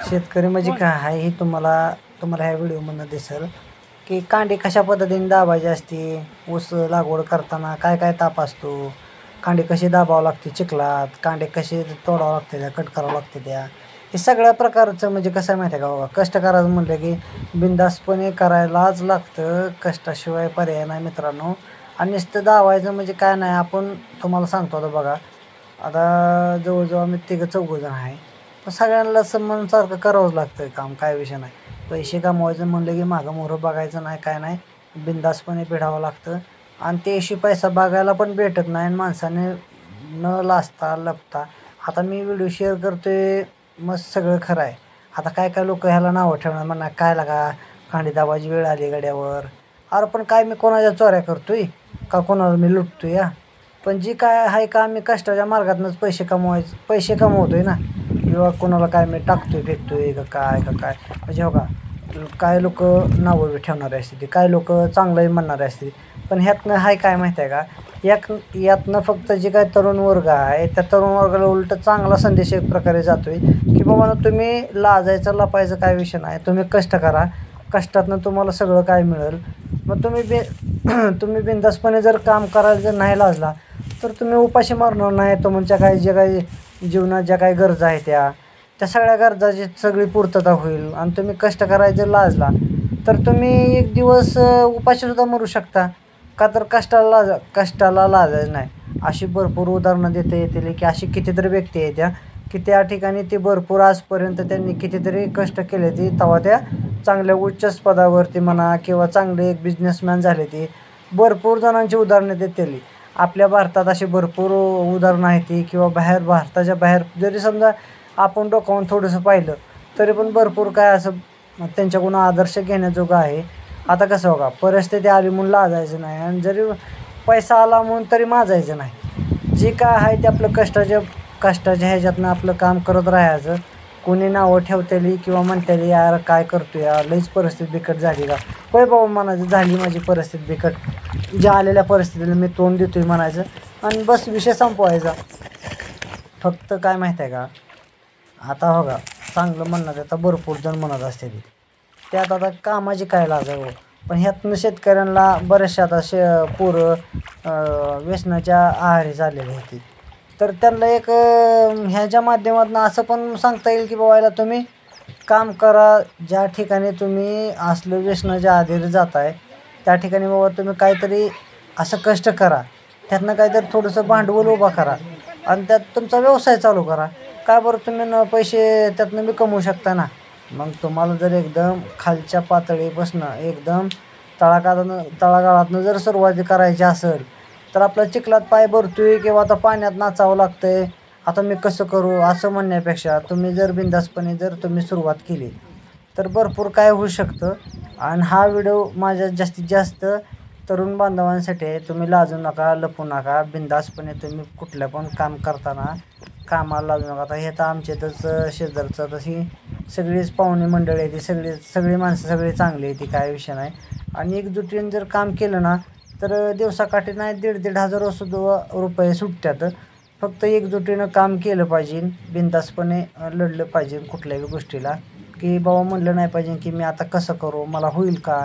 शेतकरी म्हणजे काय आहे हे तुम्हाला ह्या व्हिडिओमधनं दिसेल की कांडी कशा पद्धतीने दाबायची असते, ऊस लागवड करताना काय काय ताप असतो, कांडी कशी दाबावं लागते चिखलात, कांडे कसे तोडावं लागते त्या, कट करावं लागते त्या, हे सगळ्या प्रकारचं म्हणजे कसं आहे माहिती आहे का बाबा. कष्ट करायचं म्हटलं की बिनधास्तपणे करायलाच लागतं, कष्टाशिवाय पर्याय नाही मित्रांनो. आणि नुसतं दाबायचं म्हणजे काय नाही. आपण तुम्हाला सांगतो आता बघा, आता जवळजवळ आम्ही तिघं चौघंजण आहे, पण सगळ्यांना सारखं करावंच लागतं काम, काय विषय नाही. पैसे कमवायचं म्हणलं की मागं मोहरं बघायचं नाही, काय नाही, बिनधास्तपणे भिडावं लागतं. आणि ते अशी पैसा बघायला पण भेटत नाही आणि माणसाने न लाजता लपता. आता मी व्हिडिओ शेअर करतोय मस्त सगळं खरं आहे. आता काय काय लोक ह्याला नावं ठेवणार, म्हणणार काय लागा कांडी दाबायची वेळ आली गड्यावर. अरे पण काय मी कोणाच्या चोऱ्या करतोय का कोणाला मी लुटतोय या. पण जी काय आहे का मी कष्टाच्या मार्गातूनच पैसे कमवतोय ना, किंवा कोणाला काय मी टाकतोय फेकतोय का काय म्हणजे हो का. काय लोक नावं ठेवणारे असते, काय लोक चांगलंही म्हणणारे असते. पण ह्यातनं आहे काय माहिती आहे का, यातनं फक्त जे काय तरुण वर्ग आहे त्या तरुण वर्गाला उलट चांगला संदेश एक प्रकारे जातोय की बाबा तुम्ही लाजायचं लपायचं काय विषय नाही, तुम्ही कष्ट करा, कष्टातनं तुम्हाला सगळं काय मिळेल. मग तुम्ही बिनधास्तपणे जर काम करायला जर नाही लाजला तर तुम्ही उपाशी मारणार नाही. तुमच्या जे काही जीवनात ज्या काही गरजा आहेत त्या सगळ्या गरजाची सगळी पूर्तता होईल. आणि तुम्ही कष्ट करायला जर लाजला तर तुम्ही एक दिवस उपाशीसुद्धा मरू शकता. का तर कष्टाला लाजायचं नाही. अशी भरपूर उदाहरणं देता येतील की अशी कितीतरी व्यक्ती आहेत त्या की त्या ठिकाणी ते भरपूर आजपर्यंत त्यांनी कितीतरी कष्ट केले ते तेव्हा त्या चांगल्या उच्च पदावरती म्हणा किंवा चांगले एक बिझनेसमॅन झाले. ते भरपूर जणांची उदाहरणं देतील. आपल्या भारतात अशी भरपूर उदाहरणं आहेत ती, किंवा भारताच्या बाहेर जरी समजा आपण डोकावून थोडंसं पाहिलं तरी पण भरपूर काय असं त्यांच्याकडून आदर्श घेण्याजोगं आहे. आता कसं बघा, परिस्थिती आली म्हणून लाजायचं नाही आणि जरी पैसा आला म्हणून तरी माजायचं नाही. जे काय आहे ते आपलं कष्टाच्या ह्याच्यातनं आपलं काम करत राहायचं. कोणी नावं ठेवतेली किंवा म्हणतेली यार काय करतो या, लईच परिस्थिती बिकट झाली का. होय बाबा म्हणायचं, झाली माझी परिस्थिती बिकट, ज्या आलेल्या परिस्थितीला मी तोंड देतोय म्हणायचं आणि बस विषय संपवायचा. फक्त काय माहीत आहे का, आता हो का चांगलं म्हणणार आता भरपूर जण म्हणत असते त्यात आता कामाची काय लाज आहे हो. पण ह्यातनं शेतकऱ्यांना बरेचसे आता पोरं व्यसनाच्या आहारी झालेले आहेत. तर त्यांना एक ह्याच्या माध्यमातून असं पण सांगता येईल की बाबा तुम्ही काम करा, ज्या ठिकाणी तुम्ही असलं व्यसनाच्या आहारी जाताय त्या ठिकाणी बाबा तुम्ही काहीतरी असं कष्ट करा, त्यातनं काहीतरी थोडंसं भांडवल उभा करा आणि त्यात तुमचा व्यवसाय चालू करा. काय बरं तुम्ही पैसे त्यातनं बी कमवू शकता ना. मग तुम्हाला जर एकदम खालच्या पातळीपासनं एकदम तळागाळातनं जर सुरुवात करायची असेल तर आपला चिखलात पाय भरतोय किंवा आता पाण्यात नाचावं लागतंय, आता मी कसं करू असं म्हणण्यापेक्षा तुम्ही जर बिनधास्तपणे जर तुम्ही सुरुवात केली तर भरपूर काय होऊ शकतं. आणि हा व्हिडिओ माझ्या जास्तीत जास्त तरुण बांधवांसाठी आहे. तुम्ही लाजू नका, लपू नका, बिनधास्तपणे तुम्ही कुठलं पण काम करताना कामाला लाजू नका. आता हे तर आमच्यातच शेजारचं तशी सगळीच पाहुणे मंडळी आहे, ती सगळी माणसं सगळी चांगली आहे, ती काय विषय नाही. आणि एकजुटीने जर काम केलं ना तर दिवसाकाठी नाही 1,500 सुद्धा रुपये सुटतात. फक्त एकजुटीनं काम केलं पाहिजे, बिनधास्तपणे लढलं पाहिजे कुठल्याही गोष्टीला, की बाबा म्हणलं नाही पाहिजे की मी आता कसं करू, मला होईल का.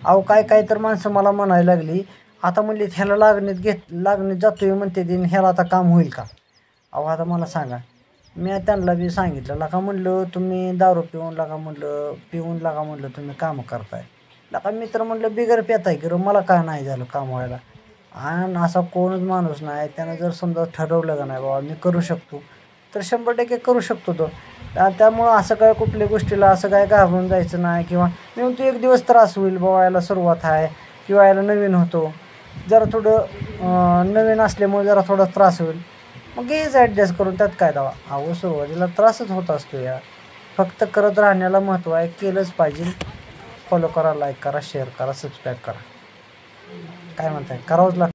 अहो काय तर माणसं मला म्हणायला लागली, आता म्हणली ह्याला लागणीत जातोय म्हणते दिन, ह्याला आता काम होईल का. अहो आता मला सांगा, मी त्यांना बी सांगितलं लका म्हणलं तुम्ही दारू पिऊन लागा म्हणलं तुम्ही कामं करताय. लका मी तर म्हणलं बिगर पेताय की मला काय नाही झालं काम व्हायला. आणि असा कोणच माणूस नाही त्यानं जर समजा ठरवलं का नाही बाबा मी करू शकतो तर 100% करू शकतो तो. त्यामुळं असं काय कुठल्या गोष्टीला असं काय घाबरून जायचं नाही. किंवा मी म्हणतो एक दिवस त्रास होईल बाबा, याला सुरुवात आहे किंवा याला नवीन होतो, जरा थोडं नवीन असल्यामुळे जरा थोडा त्रास होईल, मग घ्यायचं ॲडजस्ट करून, त्यात काय दावा. अहो सुरुवातीला त्रासच होत असतो या, फक्त करत राहण्याला महत्त्व आहे. केलंच पाहिजे. फॉलो करा, लाईक करा, शेअर करा, सबस्क्राईब करा. काय म्हणताय, करावंच लागतं.